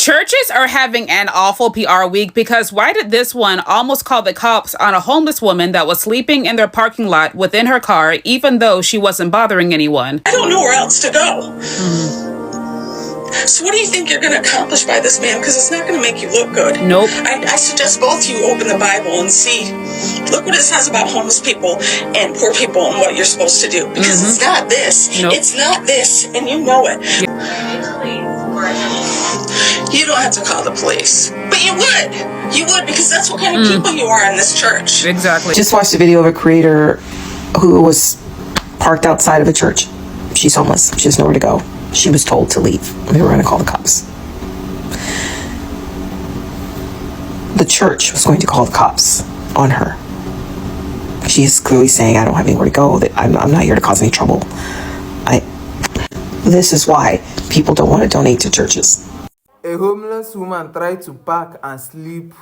Churches are having an awful PR week because why did this one almost call the cops on a homeless woman that was sleeping in their parking lot within her car, even though she wasn't bothering anyone? I don't know where else to go. So what do you think you're going to accomplish by this, man? Because it's not going to make you look good. Nope. I suggest both of you open the Bible and see. Look what it says about homeless people and poor people and what you're supposed to do. Because it's not this. Nope. It's not this. And you know it. You don't have to call the police. But you would. You would, because that's what kind of people you are in this church. Exactly. Just watched a video of a creator who was parked outside of a church. She's homeless. She has nowhere to go. She was told to leave. They were going to call the cops. The church was going to call the cops on her. She is clearly saying, I don't have anywhere to go. I'm not here to cause any trouble. This is why people don't want to donate to churches. A homeless woman tried to park and sleep.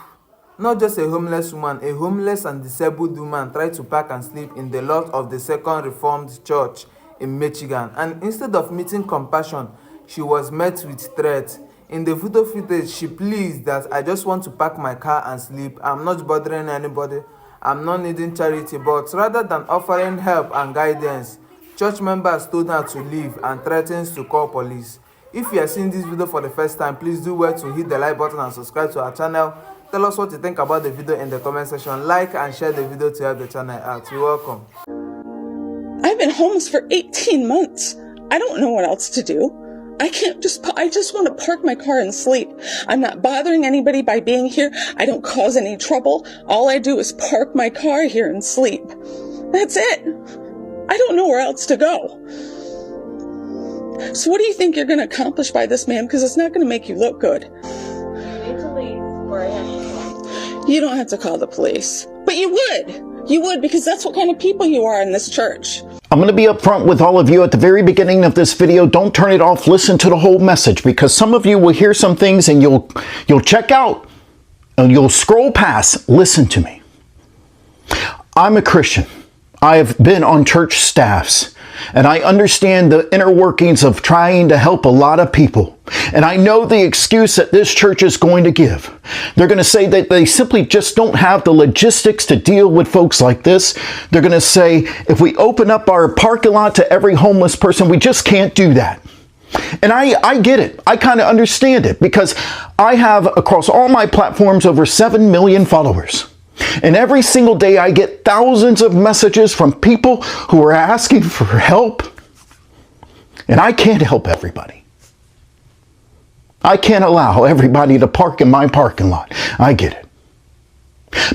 Not just a homeless woman, a homeless and disabled woman tried to park and sleep in the lot of the Second Reformed Church in Michigan. And instead of meeting compassion, she was met with threats. In the photo footage, she pleads that I just want to park my car and sleep. I'm not bothering anybody. I'm not needing charity. But rather than offering help and guidance, church members told her to leave and threatens to call police. If you are seeing this video for the first time, please do well to hit the like button and subscribe to our channel. Tell us what you think about the video in the comment section. Like and share the video to help the channel out. You're welcome. I've been homeless for 18 months. I don't know what else to do. I just want to park my car and sleep. I'm not bothering anybody by being here. I don't cause any trouble. All I do is park my car here and sleep. That's it. I don't know where else to go. So what do you think you're going to accomplish by this, man? Because it's not going to make you look good. You need to leave or I have to call. You don't have to call the police. But you would. You would, because that's what kind of people you are in this church. I'm going to be upfront with all of you at the very beginning of this video. Don't turn it off. Listen to the whole message, because some of you will hear some things and you'll check out and you'll scroll past. Listen to me. I'm a Christian. I have been on church staffs, and I understand the inner workings of trying to help a lot of people. And I know the excuse that this church is going to give. They're going to say that they simply just don't have the logistics to deal with folks like this. They're going to say, if we open up our parking lot to every homeless person, we just can't do that. And I get it. I kind of understand it, because I have, across all my platforms, over 7 million followers. And every single day I get thousands of messages from people who are asking for help. And I can't help everybody. I can't allow everybody to park in my parking lot. I get it.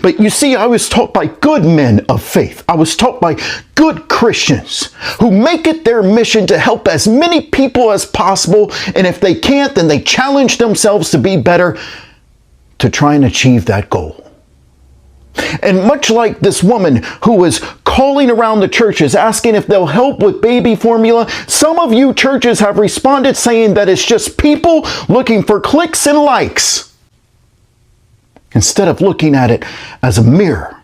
But you see, I was taught by good men of faith. I was taught by good Christians who make it their mission to help as many people as possible. And if they can't, then they challenge themselves to be better to try and achieve that goal. And much like this woman who was calling around the churches asking if they'll help with baby formula, some of you churches have responded saying that it's just people looking for clicks and likes, instead of looking at it as a mirror.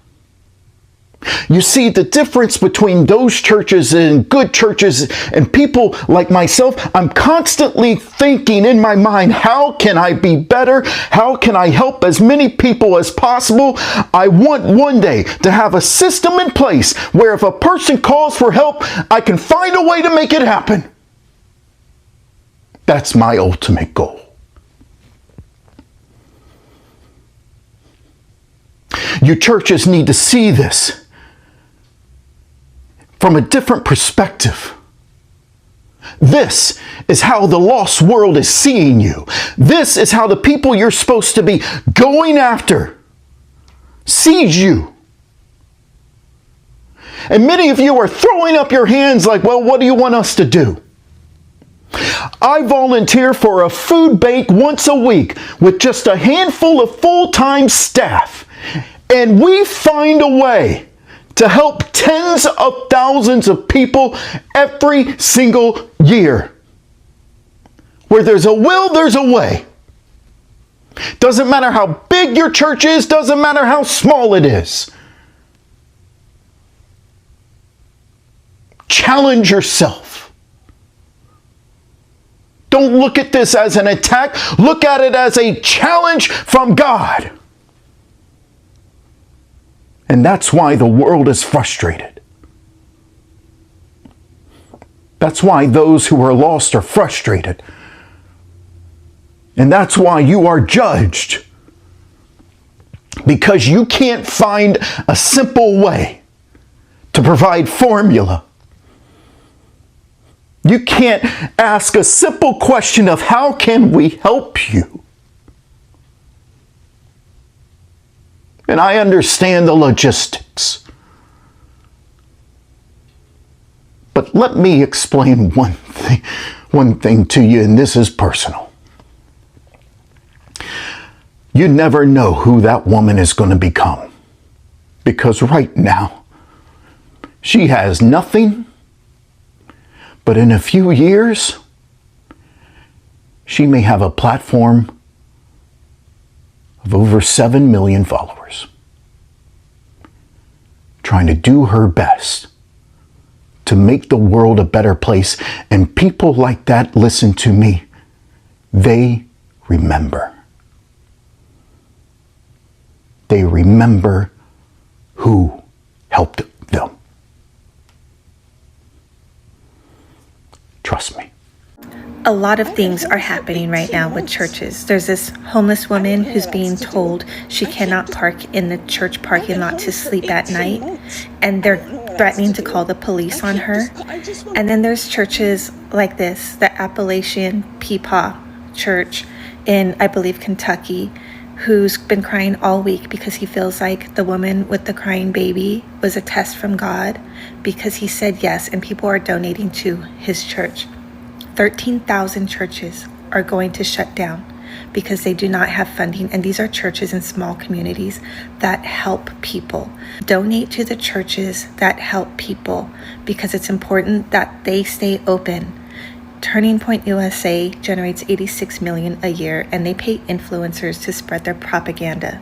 You see, the difference between those churches and good churches and people like myself, I'm constantly thinking in my mind, how can I be better? How can I help as many people as possible? I want one day to have a system in place where if a person calls for help, I can find a way to make it happen. That's my ultimate goal. You churches need to see this from a different perspective. This is how the lost world is seeing you. This is how the people you're supposed to be going after sees you. And many of you are throwing up your hands like, well, what do you want us to do? I volunteer for a food bank once a week with just a handful of full-time staff. And we find a way to help tens of thousands of people every single year. Where there's a will, there's a way. Doesn't matter how big your church is, doesn't matter how small it is. Challenge yourself. Don't look at this as an attack. Look at it as a challenge from God. And that's why the world is frustrated. That's why those who are lost are frustrated. And that's why you are judged. Because you can't find a simple way to provide formula. You can't ask a simple question of how can we help you? And I understand the logistics. But let me explain one thing to you, and this is personal. You never know who that woman is going to become. Because right now, she has nothing. But in a few years, she may have a platform of over 7 million followers, trying to do her best to make the world a better place. And people like that, listen to me, they remember. They remember who helped them. Trust me. A lot of things are happening right now with churches. There's this homeless woman who's being told she cannot park in the church parking lot to sleep at night, and they're threatening to call the police on her. And then there's churches like this, the Appalachian Peepaw Church in, I believe, Kentucky, who's been crying all week because he feels like the woman with the crying baby was a test from God, because he said yes and people are donating to his church. 13,000 churches are going to shut down because they do not have funding, and these are churches in small communities that help people. Donate to the churches that help people, because it's important that they stay open. Turning Point USA generates $86 million a year, and they pay influencers to spread their propaganda.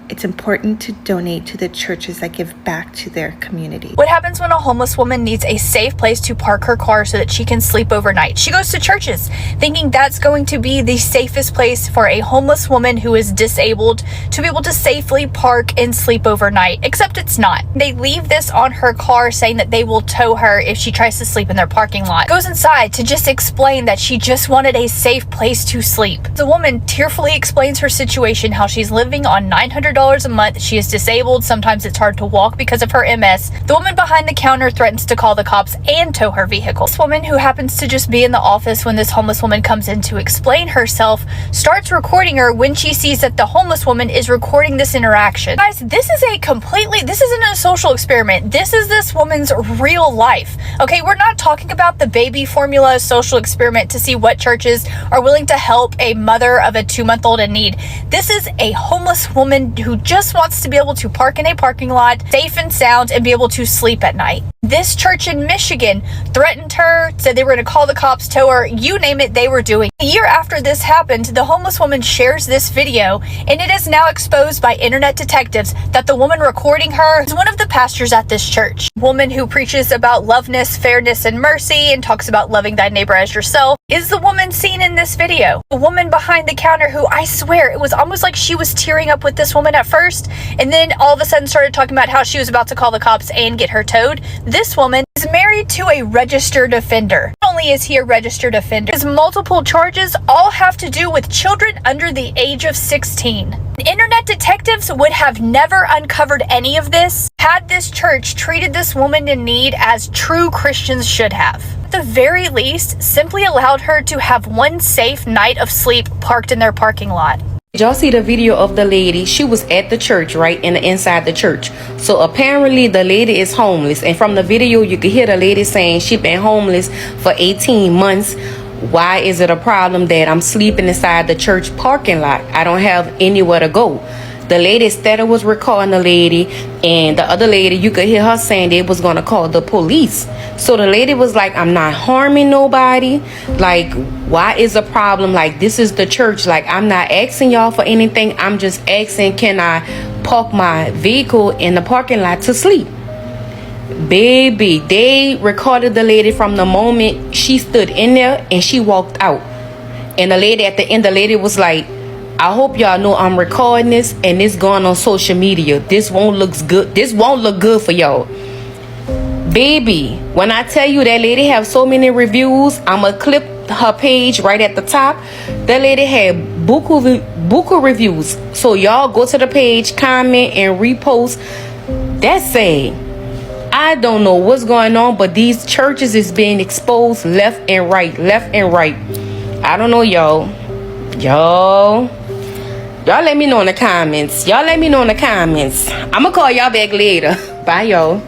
It's important to donate to the churches that give back to their community. What happens when a homeless woman needs a safe place to park her car so that she can sleep overnight? She goes to churches thinking that's going to be the safest place for a homeless woman who is disabled to be able to safely park and sleep overnight, except it's not. They leave this on her car saying that they will tow her if she tries to sleep in their parking lot. Goes inside to just explain that she just wanted a safe place to sleep. The woman tearfully explains her situation, how she's living on $900 a month. She is disabled. Sometimes it's hard to walk because of her MS. The woman behind the counter threatens to call the cops and tow her vehicle. This woman, who happens to just be in the office when this homeless woman comes in to explain herself, starts recording her when she sees that the homeless woman is recording this interaction. Guys, this isn't a social experiment. This is this woman's real life. Okay, we're not talking about the baby formula social experiment to see what churches are willing to help a mother of a 2-month-old in need. This is a homeless woman who just wants to be able to park in a parking lot, safe and sound, and be able to sleep at night. This church in Michigan threatened her, said they were going to call the cops, tow her, you name it, they were doing. A year after this happened, the homeless woman shares this video, and it is now exposed by internet detectives that the woman recording her is one of the pastors at this church. A woman who preaches about loveness, fairness, and mercy, and talks about loving thy neighbor as yourself, is the woman seen in this video. The woman behind the counter, who I swear it was almost like she was tearing up with this woman at first, and then all of a sudden started talking about how she was about to call the cops and get her towed. This woman is married to a registered offender. Not only is he a registered offender, his multiple charges all have to do with children under the age of 16. Internet detectives would have never uncovered any of this had this church treated this woman in need as true Christians should have. At the very least, simply allowed her to have one safe night of sleep parked in their parking lot. Y'all see the video of the lady? She was at the church, right, inside the church. So apparently the lady is homeless, and from the video you could hear the lady saying she been homeless for 18 months. Why is it a problem that I'm sleeping inside the church parking lot? I don't have anywhere to go. The lady instead was recording the lady, and the other lady, you could hear her saying they was gonna call the police. So the lady was like, I'm not harming nobody. Like, why is a problem? Like, this is the church. Like, I'm not asking y'all for anything. I'm just asking, can I park my vehicle in the parking lot to sleep? Baby, they recorded the lady from the moment she stood in there and she walked out. And the lady at the end, the lady was like, I hope y'all know I'm recording this and it's going on social media. This won't look good. This won't look good for y'all. Baby, when I tell you that lady have so many reviews, I'ma clip her page right at the top. That lady had buku reviews. So y'all go to the page, comment, and repost. That's sad. I don't know what's going on, but these churches is being exposed left and right. I don't know, y'all. Y'all let me know in the comments. I'ma call y'all back later. Bye, y'all.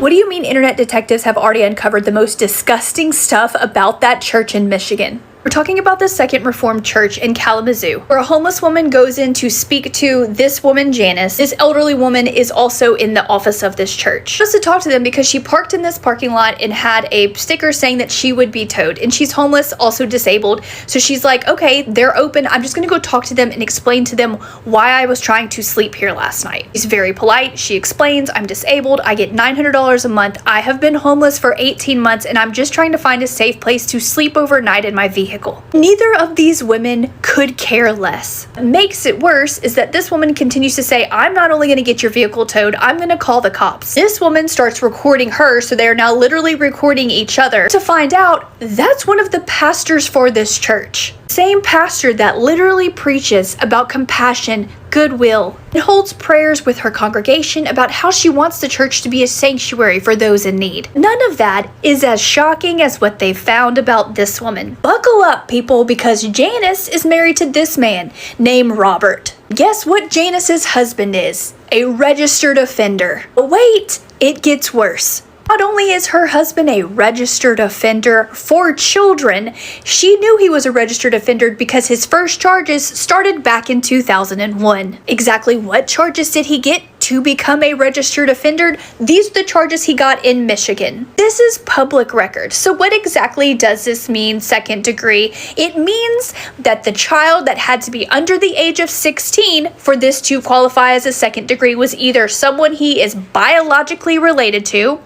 What do you mean internet detectives have already uncovered the most disgusting stuff about that church in Michigan? We're talking about the Second Reformed Church in Kalamazoo, where a homeless woman goes in to speak to this woman, Janice. This elderly woman is also in the office of this church. Just to talk to them because she parked in this parking lot and had a sticker saying that she would be towed. And she's homeless, also disabled. So she's like, okay, they're open. I'm just going to go talk to them and explain to them why I was trying to sleep here last night. She's very polite. She explains, I'm disabled. I get $900 a month. I have been homeless for 18 months and I'm just trying to find a safe place to sleep overnight in my vehicle. Neither of these women could care less. What makes it worse is that this woman continues to say, I'm not only going to get your vehicle towed, I'm going to call the cops. This woman starts recording her, so they're now literally recording each other to find out that's one of the pastors for this church. Same pastor that literally preaches about compassion, goodwill, and holds prayers with her congregation about how she wants the church to be a sanctuary for those in need. None of that is as shocking as what they found about this woman. Buckle up, people, because Janice is married to this man named Robert. Guess what Janice's husband is? A registered offender. But wait, it gets worse. Not only is her husband a registered offender for children, she knew he was a registered offender because his first charges started back in 2001. Exactly what charges did he get to become a registered offender? These are the charges he got in Michigan. This is public record. So what exactly does this mean, second degree? It means that the child that had to be under the age of 16 for this to qualify as a second degree was either someone he is biologically related to,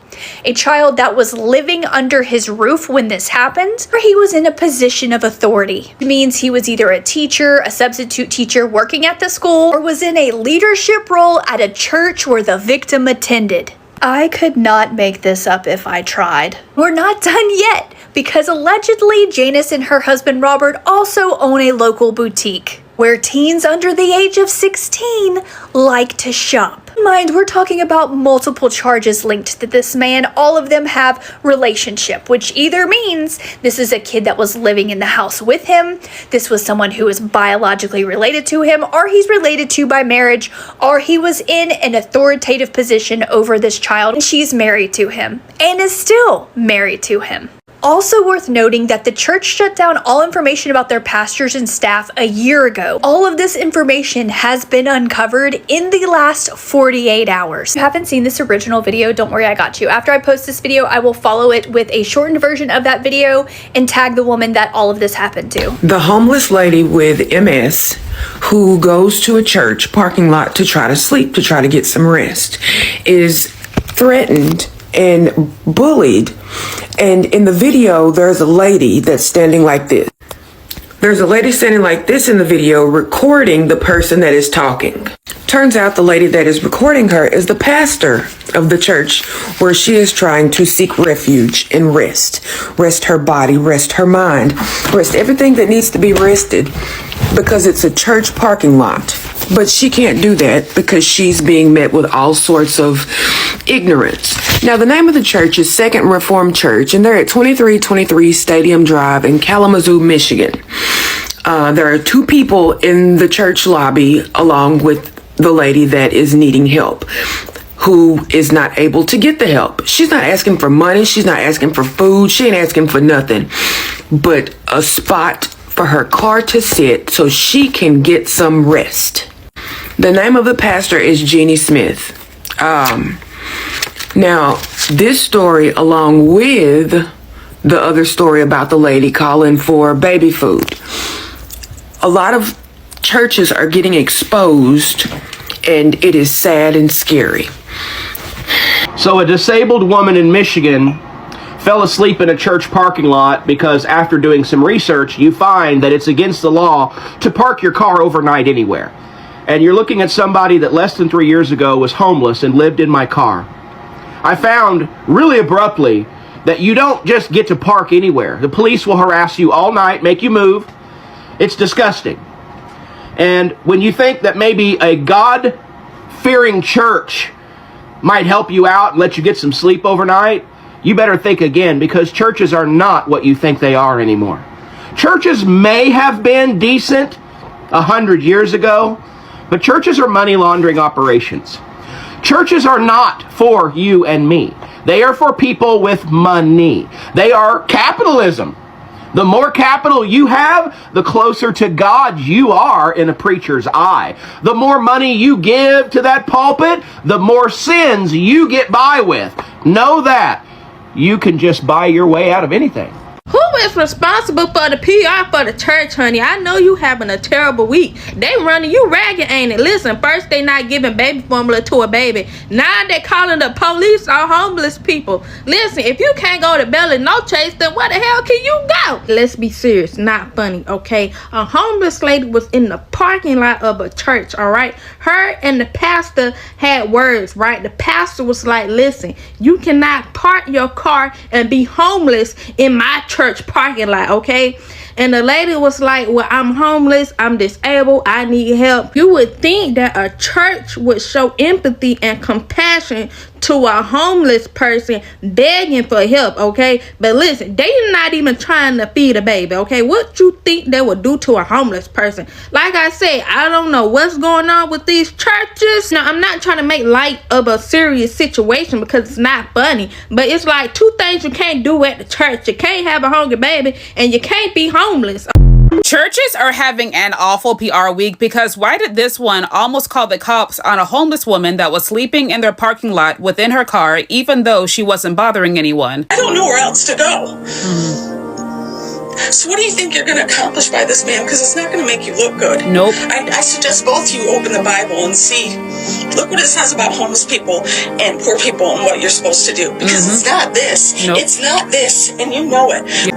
a child that was living under his roof when this happened, or he was in a position of authority. It means he was either a teacher, a substitute teacher working at the school, or was in a leadership role at a church where the victim attended. I could not make this up if I tried. We're not done yet, because allegedly Janice and her husband Robert also own a local boutique where teens under the age of 16 like to shop. Mind, we're talking about multiple charges linked to this man. All of them have relationship, which either means this is a kid that was living in the house with him, this was someone who is biologically related to him, or he's related to by marriage, or he was in an authoritative position over this child and she's married to him and is still married to him. Also worth noting that the church shut down all information about their pastors and staff a year ago. All of this information has been uncovered in the last 48 hours. If you haven't seen this original video, don't worry, I got you. After I post this video, I will follow it with a shortened version of that video and tag the woman that all of this happened to. The homeless lady with MS who goes to a church parking lot to try to sleep, to try to get some rest, is threatened and bullied. And in the video, there's a lady that's standing like this. There's a lady standing like this in the video recording the person that is talking. Turns out the lady that is recording her is the pastor of the church where she is trying to seek refuge and rest. Rest her body, rest her mind, rest everything that needs to be rested because it's a church parking lot. But she can't do that because she's being met with all sorts of ignorance. Now, the name of the church is Second Reformed Church, and they're at 2323 Stadium Drive in Kalamazoo, Michigan. There are two people in the church lobby along with the lady that is needing help, who is not able to get the help. She's not asking for money. She's not asking for food. She ain't asking for nothing but a spot for her car to sit so she can get some rest. The name of the pastor is Jeannie Smith. Now, this story, along with the other story about the lady calling for baby food, a lot of churches are getting exposed, and it is sad and scary. So a disabled woman in Michigan fell asleep in a church parking lot because after doing some research, you find that it's against the law to park your car overnight anywhere. And you're looking at somebody that less than 3 years ago was homeless and lived in my car. I found really abruptly that you don't just get to park anywhere. The police will harass you all night, make you move. It's disgusting. And when you think that maybe a God-fearing church might help you out and let you get some sleep overnight, you better think again, because churches are not what you think they are anymore. Churches may have been decent 100 years ago, but churches are money laundering operations. Churches are not for you and me. They are for people with money. They are capitalism. The more capital you have, the closer to God you are in a preacher's eye. The more money you give to that pulpit, the more sins you get by with. Know that. You can just buy your way out of anything. Who is responsible for the PR for the church, honey? I know you having a terrible week. They running you ragged, ain't it? Listen, first they not giving baby formula to a baby. Now they calling the police on homeless people. Listen, if you can't go to Belly No Chase, then where the hell can you go? Let's be serious, not funny, okay? A homeless lady was in the parking lot of a church, all right? Her and the pastor had words, right? The pastor was like, listen, you cannot park your car and be homeless in my church parking lot, okay? And the lady was like, well, I'm homeless, I'm disabled, I need help. You would think that a church would show empathy and compassion to a homeless person begging for help, okay? But listen, they're not even trying to feed a baby, okay? What you think they would do to a homeless person? Like I said, I don't know what's going on with these churches. Now, I'm not trying to make light of a serious situation because it's not funny, but it's like two things you can't do at the church. You can't have a hungry baby and you can't be homeless. Churches are having an awful PR week because why did this one almost call the cops on a homeless woman that was sleeping in their parking lot within her car, even though she wasn't bothering anyone? I don't know where else to go. So what do you think you're going to accomplish by this, man? Because it's not going to make you look good. Nope. I suggest both of you open the Bible and see. Look what it says about homeless people and poor people and what you're supposed to do. Because it's not this. Nope. It's not this. And you know it.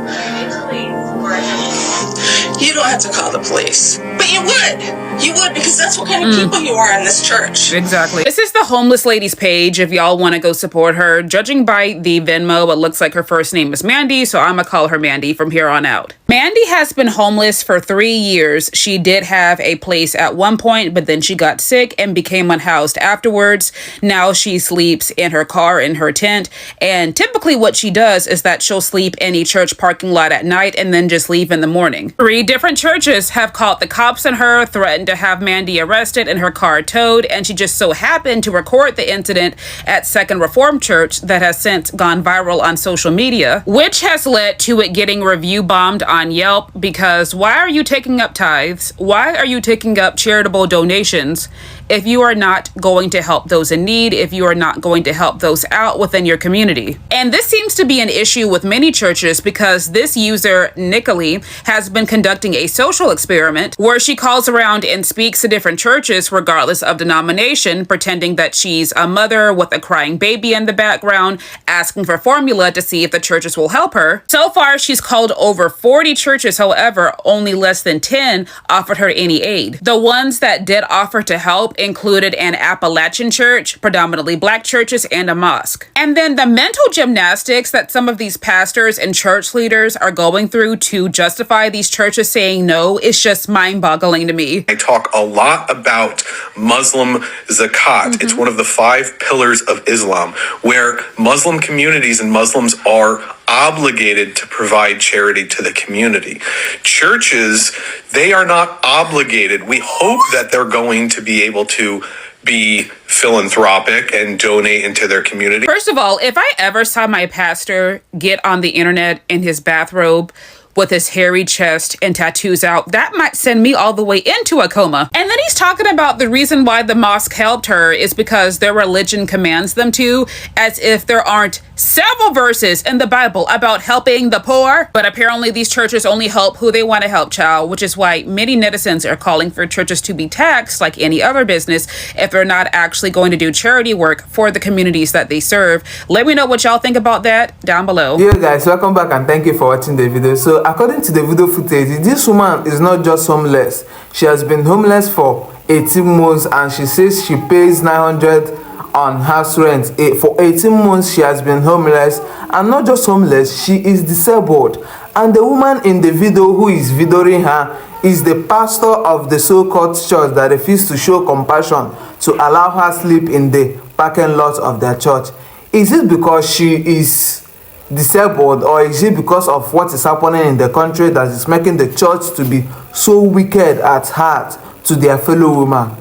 You don't have to call the police. But you would. You would, because that's what kind of people you are in this church. Exactly. This is the homeless lady's page if y'all want to go support her. Judging by the Venmo, it looks like her first name is Mandy, so I'm going to call her Mandy from here on out. Mandy has been homeless for 3 years. She did have a place at one point, but then she got sick and became unhoused afterwards. Now she sleeps in her car, in her tent, and typically what she does is that she'll sleep in a church parking lot at night and then just leave in the morning. 3 different churches have called the cops on her, threatened to have Mandy arrested and her car towed, and she just so happened to record the incident at Second Reformed Church that has since gone viral on social media, which has led to it getting review bombed on Yelp because why are you taking up tithes? Why are you taking up charitable donations if you are not going to help those in need, if you are not going to help those out within your community? And this seems to be an issue with many churches because this user, Nicole, has been conducting a social experiment where she calls around and speaks to different churches regardless of denomination, pretending that she's a mother with a crying baby in the background, asking for formula to see if the churches will help her. So far, she's called over 40 churches. However, only less than 10 offered her any aid. The ones that did offer to help included an Appalachian church, predominantly black churches, and a mosque. And then the mental gymnastics that some of these pastors and church leaders are going through to justify these churches saying no is just mind-boggling to me. I talk a lot about Muslim zakat. It's one of the 5 pillars of Islam, where Muslim communities and Muslims are obligated to provide charity to the community. Churches, they are not obligated. We hope that they're going to be able to be philanthropic and donate into their community. First of all, if I ever saw my pastor get on the internet in his bathrobe with his hairy chest and tattoos out, that might send me all the way into a coma. And then he Mandy's talking about the reason why the mosque helped her is because their religion commands them to, as if there aren't several verses in the Bible about helping the poor. But apparently these churches only help who they want to help, child, which is why many netizens are calling for churches to be taxed like any other business if they're not actually going to do charity work for the communities that they serve. Let me know what y'all think about that down below. Yeah guys, welcome back and thank you for watching the video. So according to the video footage, this woman is not just homeless. She has been homeless for 18 months and she says she pays 900 on house rent. For 18 months she has been homeless, and not just homeless, she is disabled. And the woman in the video who is videoing her is the pastor of the so-called church that refused to show compassion to allow her sleep in the parking lot of their church. Is it because she is disabled, or is it because of what is happening in the country that is making the church to be so wicked at heart to their fellow women?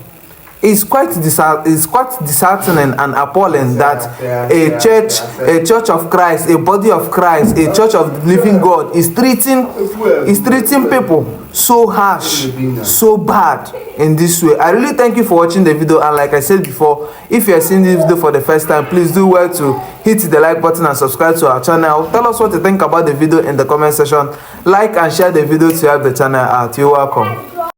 It's quite disheartening and appalling that a church of Christ, a body of Christ, a church of living God is treating people so harsh, so bad in this way. I really thank you for watching the video, and like I said before, if you are seeing this video for the first time, please do well to hit the like button and subscribe to our channel. Tell us what you think about the video in the comment section. Like and share the video to help the channel out. You're welcome.